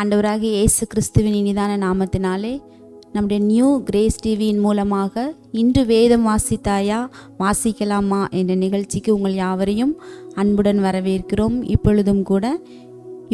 ஆண்டவராகிய இயேசு கிறிஸ்துவின் இனிதான நாமத்தினாலே நம்முடைய நியூ கிரேஸ் டிவியின் மூலமாக இன்று வேதம் வாசித்தாயா வாசிக்கலாமா என்ற நிகழ்ச்சிக்கு உங்கள் யாவரையும் அன்புடன் வரவேற்கிறோம். இப்பொழுதும் கூட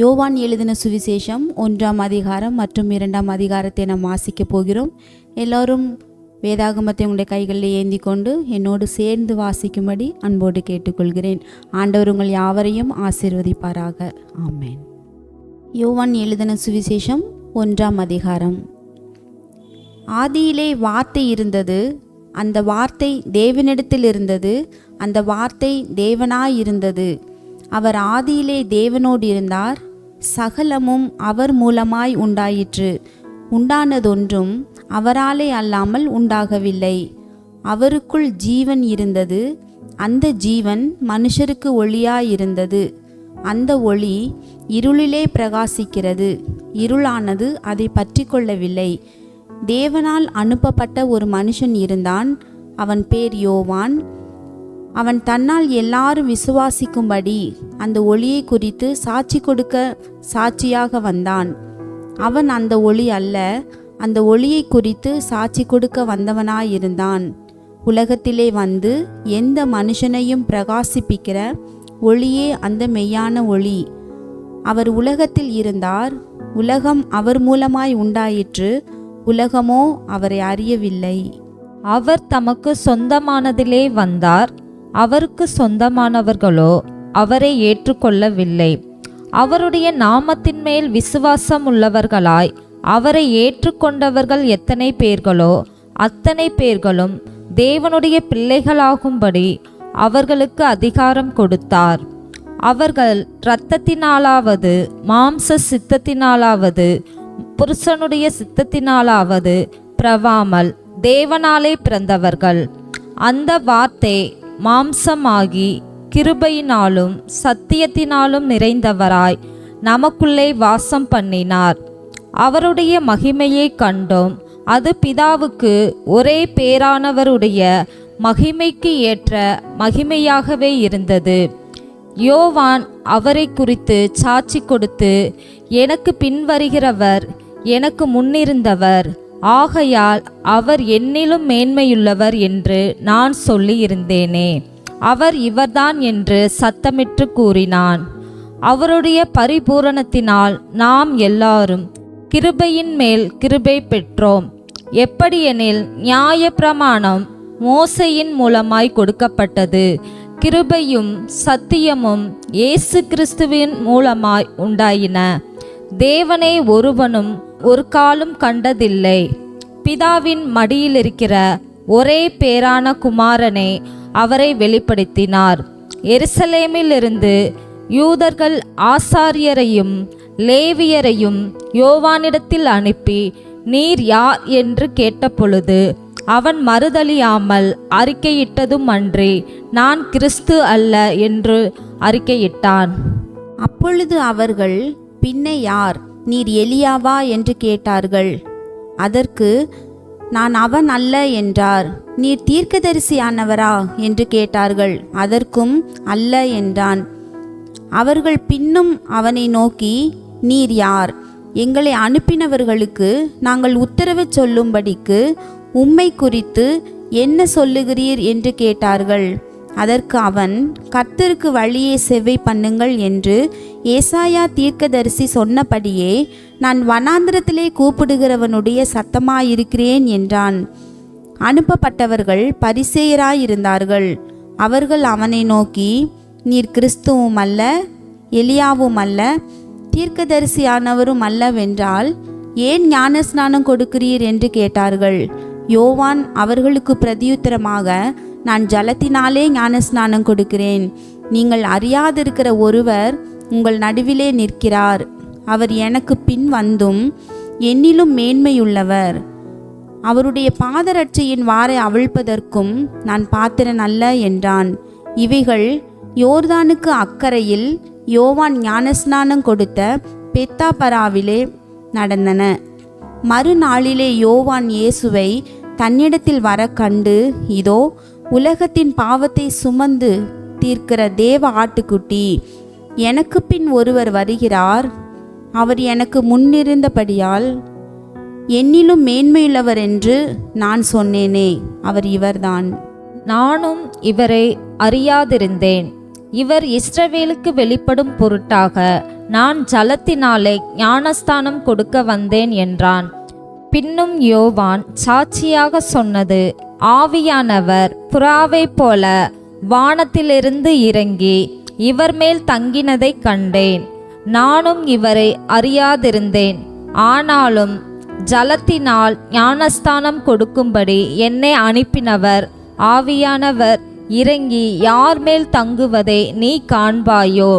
யோவான் எழுதின சுவிசேஷம் 1ஆம் அதிகாரம் மற்றும் 2ஆம் அதிகாரத்தை நாம் வாசிக்கப் போகிறோம். எல்லோரும் வேதாகமத்தை உங்களுடைய கைகளில் ஏந்தி கொண்டு என்னோடு சேர்ந்து வாசிக்கும்படி அன்போடு கேட்டுக்கொள்கிறேன். ஆண்டவர் உங்கள் யாவரையும் ஆசீர்வதிப்பாராக. ஆமென். யோவான் எழுதின சுவிசேஷம் 1ஆம் அதிகாரம். ஆதியிலே வார்த்தை இருந்தது, அந்த வார்த்தை தேவனிடத்தில் இருந்தது, அந்த வார்த்தை தேவனாயிருந்தது. அவர் ஆதியிலே தேவனோடு இருந்தார். சகலமும் அவர் மூலமாய் உண்டாயிற்று. உண்டானதொன்றும் அவராலே அல்லாமல் உண்டாகவில்லை. அவருக்குள் ஜீவன் இருந்தது, அந்த ஜீவன் மனுஷருக்கு ஒளியாயிருந்தது. அந்த ஒளி இருளிலே பிரகாசிக்கிறது, இருளானது அதை பற்றி கொள்ளவில்லை. தேவனால் அனுப்பப்பட்ட ஒரு மனுஷன் இருந்தான், அவன் பேர் யோவான். அவன் தன்னால் எல்லாரும் விசுவாசிக்கும்படி அந்த ஒளியை குறித்து சாட்சி கொடுக்க சாட்சியாக வந்தான். அவன் அந்த ஒளி அல்ல, அந்த ஒளியை குறித்து சாட்சி கொடுக்க வந்தவனாயிருந்தான். உலகத்திலே வந்து எந்த மனுஷனையும் பிரகாசிப்பிக்கிற ஒளியே அந்த மெய்யான ஒளி. அவர் உலகத்தில் இருந்தார், உலகம் அவர் மூலமாய் உண்டாயிற்று, உலகமோ அவரை அறியவில்லை. அவர் தமக்கு சொந்தமானதிலே வந்தார், அவருக்கு சொந்தமானவர்களோ அவரை ஏற்றுக்கொள்ளவில்லை. அவருடைய நாமத்தின் மேல் விசுவாசம் உள்ளவர்களாய் அவரை ஏற்றுக்கொண்டவர்கள் எத்தனை பேர்களோ அத்தனை பேர்களும் தேவனுடைய பிள்ளைகளாகும்படி அவர்களுக்கு அதிகாரம் கொடுத்தார். அவர்கள் இரத்தத்தினாலாவது மாம்ச சித்தத்தினாலாவது புருஷனுடைய சித்தத்தினாலாவது பிறவாமல் தேவனாலே பிறந்தவர்கள். அந்த வார்த்தை மாம்சமாகி கிருபையினாலும் சத்தியத்தினாலும் நிறைந்தவராய் நமக்குள்ளே வாசம் பண்ணினார். அவருடைய மகிமையை கண்டோம். அது பிதாவுக்கு ஒரே பேரானவருடைய மகிமைக்கு ஏற்ற மகிமையாகவே இருந்தது. யோவான் அவரை குறித்து சாட்சி கொடுத்து, எனக்கு பின்வருகிறவர் எனக்கு முன்னிருந்தவர், ஆகையால் அவர் என்னிலும் மேன்மையுள்ளவர் என்று நான் சொல்லியிருந்தேனே, அவர் இவர்தான் என்று சத்தமிட்டு கூறினான். அவருடைய பரிபூரணத்தினால் நாம் எல்லாரும் கிருபையின் மேல் கிருபை பெற்றோம். எப்படியெனில் நியாயப்பிரமாணம் மோசேயின் மூலமாய் கொடுக்கப்பட்டது, கிருபையும் சத்தியமும் இயேசு கிறிஸ்துவின் மூலமாய் உண்டாயின. தேவனை ஒருவனும் ஒரு காலும் கண்டதில்லை. பிதாவின் மடியில் இருக்கிற ஒரே பேரான குமாரனே அவரை வெளிப்படுத்தினார். எருசலேமிலிருந்து யூதர்கள் ஆசாரியரையும் லேவியரையும் யோவானிடத்தில் அனுப்பி, நீர் யார் என்று கேட்டபொழுது அவன் மறுதலியாமல் அறிக்கையிட்டதும் அன்றி, நான் கிறிஸ்து அல்ல என்று அறிக்கையிட்டான். அப்பொழுது அவர்கள், பின்னே யார், நீர் எலியாவா என்று கேட்டார்கள். அதற்கு, நான் அவன் அல்ல என்றார். நீர் தீர்க்கதரிசியானவரா என்று கேட்டார்கள். அதற்கும் அல்ல என்றான். அவர்கள் பின்னும் அவனை நோக்கி, நீர் யார், எங்களை அனுப்பினவர்களுக்கு நாங்கள் உத்தரவு சொல்லும்படிக்கு உம்மை குறித்து என்ன சொல்லுகிறீர் என்று கேட்டார்கள். அதற்கு அவன், கர்த்தருக்கு வழியை செவ்வை பண்ணுங்கள் என்று ஏசாயா தீர்க்கதரிசி சொன்னபடியே நான் வனாந்திரத்திலே கூப்பிடுகிறவனுடைய சத்தமாயிருக்கிறேன் என்றான். அனுப்பப்பட்டவர்கள் பரிசேயராயிருந்தார்கள். அவர்கள் அவனை நோக்கி, நீர் கிறிஸ்துவும் அல்ல, எலியாவும் அல்ல, தீர்க்கதரிசியானவரும் அல்லவென்றால் ஏன் ஞானஸ்நானம் கொடுக்கிறீர் என்று கேட்டார்கள். யோவான் அவர்களுக்கு பிரதியுத்தரமாக, நான் ஜலத்தினாலே ஞானஸ்நானம் கொடுக்கிறேன். நீங்கள் அறியாதிருக்கிற ஒருவர் உங்கள் நடுவிலே நிற்கிறார். அவர் எனக்கு பின் வந்தும் என்னிலும் மேன்மையுள்ளவர். அவருடைய பாதரட்சையின் வாரை அவிழ்ப்பதற்கும் நான் பாத்திரன் அல்ல என்றான். இவைகள் யோர்தானுக்கு அக்கரையில் யோவான் ஞானஸ்நானம் கொடுத்த பெத்தாபராவிலே நடந்தன. மறுநாளிலே யோவான் இயேசுவை தன்னிடத்தில் வர கண்டு, இதோ உலகத்தின் பாவத்தை சுமந்து தீர்க்கிற தேவ ஆட்டுக்குட்டி, எனக்கு பின் ஒருவர் வருகிறார், அவர் எனக்கு முன்னிருந்தபடியால் என்னிலும் மேன்மையுள்ளவர் என்று நான் சொன்னேனே, அவர் இவர்தான். நானும் இவரை அறியாதிருந்தேன். இவர் இஸ்ரவேலுக்கு வெளிப்படும் பொருட்டாக நான் ஜலத்தினாலே ஞானஸ்தானம் கொடுக்க வந்தேன் என்றான். பின்னும் யோவான் சாட்சியாக சொன்னது, ஆவியானவர் புறாவை போல வானத்திலிருந்து இறங்கி இவர் மேல் தங்கினதை கண்டேன். நானும் இவரை அறியாதிருந்தேன். ஆனாலும் ஜலத்தினால் ஞானஸ்தானம் கொடுக்கும்படி என்னை அனுப்பினவர் ஆவியானவர் இறங்கி யார் மேல் தங்குவதை நீ காண்பாயோ,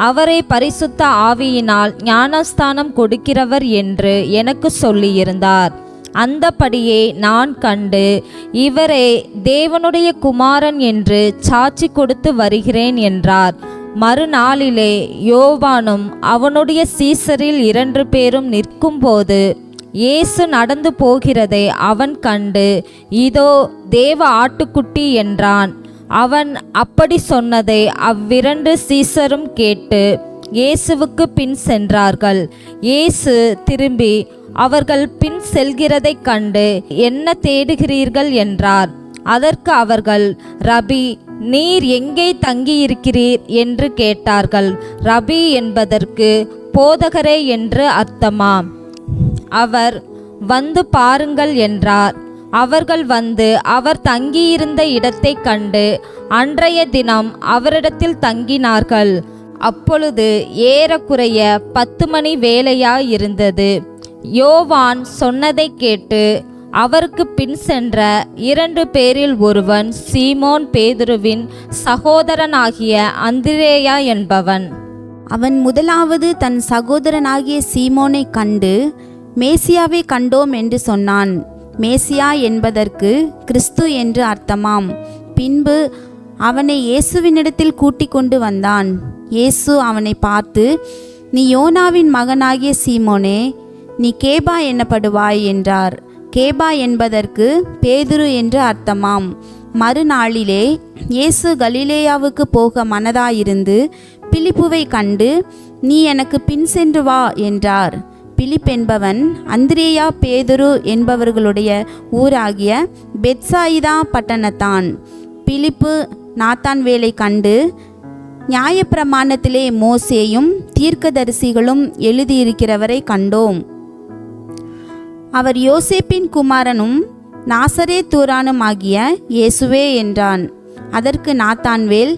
அவரை பரிசுத்த ஆவியினால் ஞானஸ்தானம் கொடுக்கிறவர் என்று எனக்கு சொல்லியிருந்தார். அந்தபடியே நான் கண்டு இவரே தேவனுடைய குமாரன் என்று சாட்சி கொடுத்து வருகிறேன் என்றார். மறுநாளிலே யோவானும் அவனுடைய சீசரில் 2 பேரும் நிற்கும்போது இயேசு நடந்து போகிறதை அவன் கண்டு, இதோ தேவ ஆட்டுக்குட்டி என்றான். அவன் அப்படி சொன்னதை அவ்விரண்டு சீசரும் கேட்டு இயேசுவுக்கு பின் சென்றார்கள். இயேசு திரும்பி அவர்கள் பின் செல்கிறதைக் கண்டு, என்ன தேடுகிறீர்கள் என்றார். அதற்கு அவர்கள், ரபி, நீர் எங்கே தங்கியிருக்கிறீர் என்று கேட்டார்கள். ரபி என்பதற்கு போதகரே என்று அர்த்தமாம். அவர், வந்து பாருங்கள் என்றார். அவர்கள் வந்து அவர் தங்கியிருந்த இடத்தை கண்டு அன்றைய தினம் அவரிடத்தில் தங்கினார்கள். அப்பொழுது ஏறக்குறைய 10 மணி வேளையாயிருந்தது. யோவான் சொன்னதை கேட்டு அவருக்கு பின் சென்ற 2 பேரில் ஒருவன் சீமோன் பேதுருவின் சகோதரனாகிய அந்திரேயா என்பவன். அவன் முதலாவது தன் சகோதரனாகிய சீமோனை கண்டு, மேசியாவை கண்டோம் என்று சொன்னான். மேசியா என்பதற்கு கிறிஸ்து என்று அர்த்தமாம். பின்பு அவனை இயேசுவினிடத்தில் கூட்டிக் கொண்டு வந்தான். இயேசு அவனை பார்த்து, நீ யோனாவின் மகனாகிய சீமோனே, நீ கேபா என்னப்படுவாய் என்றார். கேபா என்பதற்கு பேதுரு என்று அர்த்தமாம். மறுநாளிலே இயேசு கலிலேயாவுக்கு போக மனதாயிருந்து பிலிப்புவை கண்டு, நீ எனக்கு பின் சென்று வா என்றார். பிலிப் என்பவன் அந்திரேயா பேதுரு என்பவர்களுடைய ஊராகிய பெத்சாயிதா பட்டணத்தான். பிலிப்பு நாத்தான்வேலை கண்டு, நியாயப்பிரமாணத்திலே மோசேயும் தீர்க்கதரிசிகளும் எழுதியிருக்கிறவரை கண்டோம். அவர் யோசேப்பின் குமாரனும் நாசரேத்தூரானும் ஆகிய இயேசுவே என்றான். அதற்கு நாத்தான்வேல்,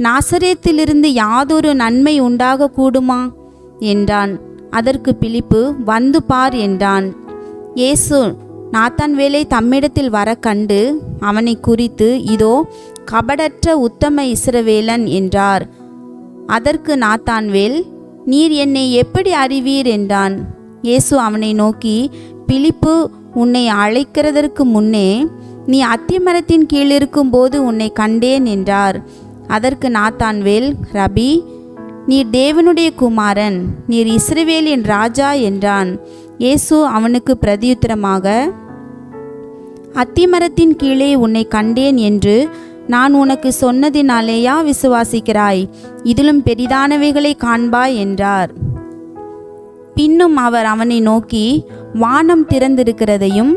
நாசரேத்திலிருந்து யாதொரு நன்மை உண்டாக கூடுமா என்றான். அதற்கு பிலிப்பு, வந்து பார் என்றான். இயேசு நாத்தான்வேலை தம்மிடத்தில் வர கண்டு அவனை குறித்து, இதோ கபடற்ற உத்தம இஸ்ரவேலன் என்றார். அதற்கு நாத்தான்வேல், நீர் என்னை எப்படி அறிவீர் என்றான். இயேசு அவனை நோக்கி, பிலிப்பு உன்னை அழைக்கிறதற்கு முன்னே நீ அத்திமரத்தின் கீழ் இருக்கும்போது உன்னை கண்டேன் என்றார். அதற்கு நாத்தான்வேல், ரபி, நீர் தேவனுடைய குமாரன், நீர் இஸ்ரவேலின் ராஜா என்றான். இயேசு அவனுக்கு பிரதியுத்தரமாக, அத்திமரத்தின் கீழே உன்னை கண்டேன் என்று நான் உனக்கு சொன்னதினாலேயா விசுவாசிக்கிறாய்? இதிலும் பெரிதானவைகளை காண்பாய் என்றார். பின்னும் அவர் அவனை நோக்கி, வானம் திறந்திருக்கிறதையும்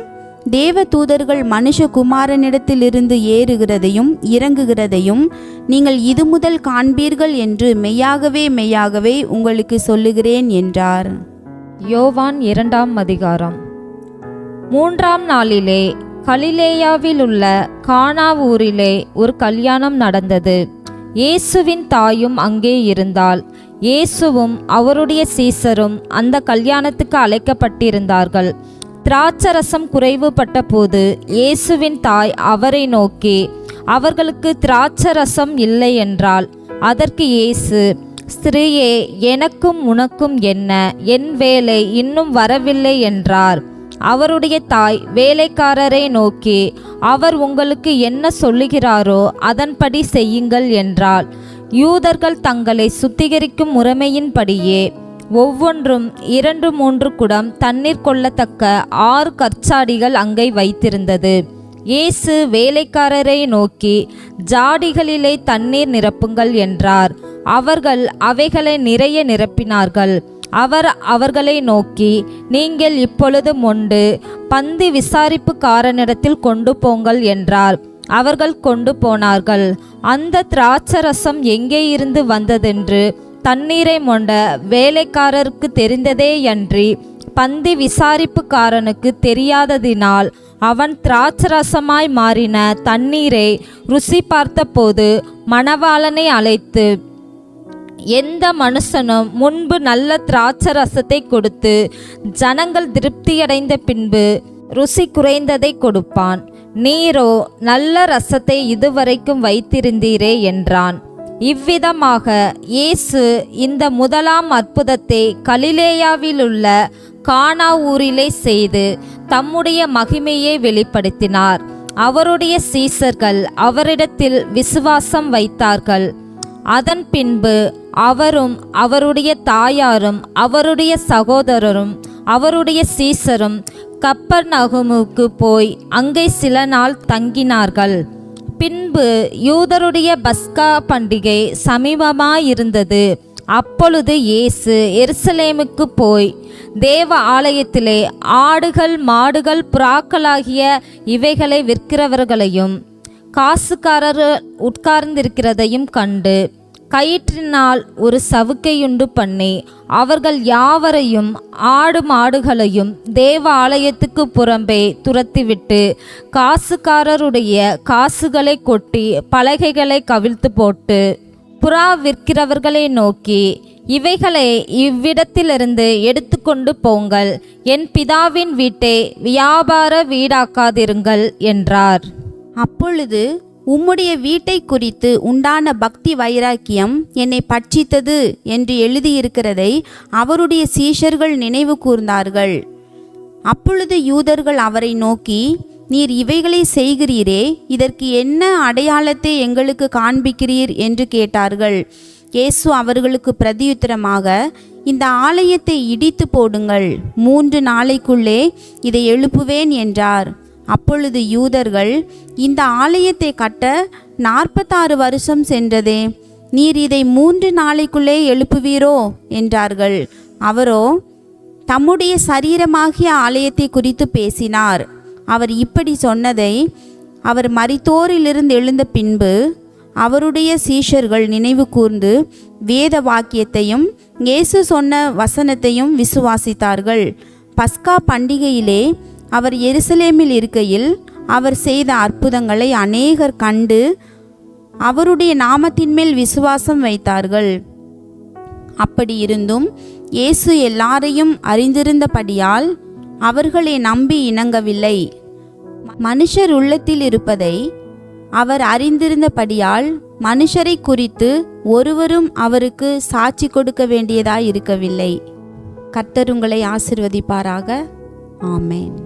தேவ தூதர்கள் மனுஷகுமாரனிடத்திலிருந்து ஏறுகிறதையும் இறங்குகிறதையும் நீங்கள் இது முதல் காண்பீர்கள் என்று மெய்யாகவே மெய்யாகவே உங்களுக்கு சொல்லுகிறேன் என்றார். யோவான் 2ஆம் அதிகாரம். 3ஆம் நாளிலே கலிலேயாவில் உள்ள கானா ஊரிலே ஒரு கல்யாணம் நடந்தது. இயேசுவின் தாயும் அங்கே இருந்தாள். இயேசுவும் அவருடைய சீசரும் அந்த கல்யாணத்துக்கு அழைக்கப்பட்டிருந்தார்கள். திராட்சரசம் குறைவுபட்ட போது இயேசுவின் தாய் அவரை நோக்கி, அவர்களுக்கு திராட்சரசம் இல்லை என்றாள். அதற்கு இயேசு, ஸ்திரீயே, எனக்கும் உனக்கும் என்ன? என் வேலை இன்னும் வரவில்லை என்றார். அவருடைய தாய் வேலைக்காரரை நோக்கி, அவர் உங்களுக்கு என்ன சொல்லுகிறாரோ அதன்படி செய்யுங்கள் என்றாள். யூதர்கள் தங்களை சுத்திகரிக்கும் முறைமையின்படியே ஒவ்வொன்றும் 2-3 குடம் தண்ணீர் கொள்ளத்தக்க 6 கற்சாடிகள் அங்கே வைத்திருந்தது. இயேசு வேலைக்காரரை நோக்கி, ஜாடிகளிலே தண்ணீர் நிரப்புங்கள் என்றார். அவர்கள் அவைகளை நிறைய நிரப்பினார்கள். அவர் அவர்களை நோக்கி, நீங்கள் இப்பொழுது மொண்டு பந்தி விசாரிப்புக்காரனிடத்தில் கொண்டு போங்கள் என்றார். அவர்கள் கொண்டு போனார்கள். அந்த திராட்சரசம் எங்கே இருந்து வந்ததென்று தண்ணீரை மொண்ட வேலைக்காரருக்கு தெரிந்ததேயன்றி பந்தி விசாரிப்புக்காரனுக்கு தெரியாததினால் அவன் திராட்சரசமாய் மாறின தண்ணீரை ருசி பார்த்தபோது மணவாளனை அழைத்து, எந்த மனுஷனும் முன்பு நல்ல திராட்சரசத்தை கொடுத்து ஜனங்கள் திருப்தியடைந்த பின்பு ருசி குறைந்ததை கொடுப்பான்? நீரோ நல்ல ரசத்தை இதுவரைக்கும் வைத்திருந்தீரே என்றான். இவ்விதமாக இயேசு இந்த முதலாம் அற்புதத்தை கலிலேயாவிலுள்ள கானா ஊரிலே செய்து தம்முடைய மகிமையை வெளிப்படுத்தினார். அவருடைய சீசர்கள் அவரிடத்தில் விசுவாசம் வைத்தார்கள். அதன் பின்பு அவரும் அவருடைய தாயாரும் அவருடைய சகோதரரும் அவருடைய சீசரும் கப்பர்நகூமுக்கு போய் அங்கே சில நாள் தங்கினார்கள். பின்பு யூதருடைய பஸ்கா பண்டிகை சமீபமாயிருந்தது. அப்பொழுது இயேசு எருசலேமுக்கு போய் தேவ ஆலயத்திலே ஆடுகள் மாடுகள் புறாக்களாகிய இவைகளை விற்கிறவர்களையும் காசுக்காரர் உட்கார்ந்திருக்கிறதையும் கண்டு கயிற்றினால் ஒரு சவுக்கையுண்டு பண்ணி அவர்கள் யாவரையும் ஆடு மாடுகளையும் தேவ ஆலயத்துக்கு புறம்பே துரத்திவிட்டு காசுக்காரருடைய காசுகளை கொட்டி பலகைகளை கவிழ்த்து போட்டு புறா விற்கிறவர்களை நோக்கி, இவைகளை இவ்விடத்திலிருந்து எடுத்துக்கொண்டு போங்கள், என் பிதாவின் வீட்டை வியாபார வீடாக்காதிருங்கள் என்றார். அப்பொழுது உம்முடைய வீட்டை குறித்து உண்டான பக்தி வைராக்கியம் என்னை பட்சித்தது என்று எழுதியிருக்கிறதை அவருடைய சீஷர்கள் நினைவு கூர்ந்தார்கள். அப்பொழுது யூதர்கள் அவரை நோக்கி, நீர் இவைகளை செய்கிறீரே, இதற்கு என்ன அடையாளத்தை எங்களுக்கு காண்பிக்கிறீர் என்று கேட்டார்கள். இயேசு அவர்களுக்கு பிரதியுத்தரமாக, இந்த ஆலயத்தை இடித்து போடுங்கள், 3 நாளைக்குள்ளே இதை எழுப்புவேன் என்றார். அப்பொழுது யூதர்கள், இந்த ஆலயத்தை கட்ட 46 வருஷம் சென்றதே, நீர் இதை 3 நாளைக்குள்ளே எழுப்புவீரோ என்றார்கள். அவரோ தம்முடைய சரீரமாகிய ஆலயத்தை குறித்து பேசினார். அவர் இப்படி சொன்னதை அவர் மரித்தோரிலிருந்து எழுந்த பின்பு அவருடைய சீஷர்கள் நினைவு கூர்ந்து வேத வாக்கியத்தையும் இயேசு சொன்ன வசனத்தையும் விசுவாசித்தார்கள். பஸ்கா பண்டிகையிலே அவர் எருசலேமில் இருக்கையில் அவர் செய்த அற்புதங்களை அநேகர் கண்டு அவருடைய நாமத்தின் மேல் விசுவாசம் வைத்தார்கள். அப்படி இருந்தும் இயேசு எல்லாரையும் அறிந்திருந்தபடியால் அவர்களை நம்பி இணங்கவில்லை. மனுஷர் உள்ளத்தில் இருப்பதை அவர் அறிந்திருந்தபடியால் மனுஷரை குறித்து ஒருவரும் அவருக்கு சாட்சி கொடுக்க வேண்டியதாய் இருக்கவில்லை. கர்த்தர் உங்களை ஆசீர்வதிப்பாராக. ஆமென்.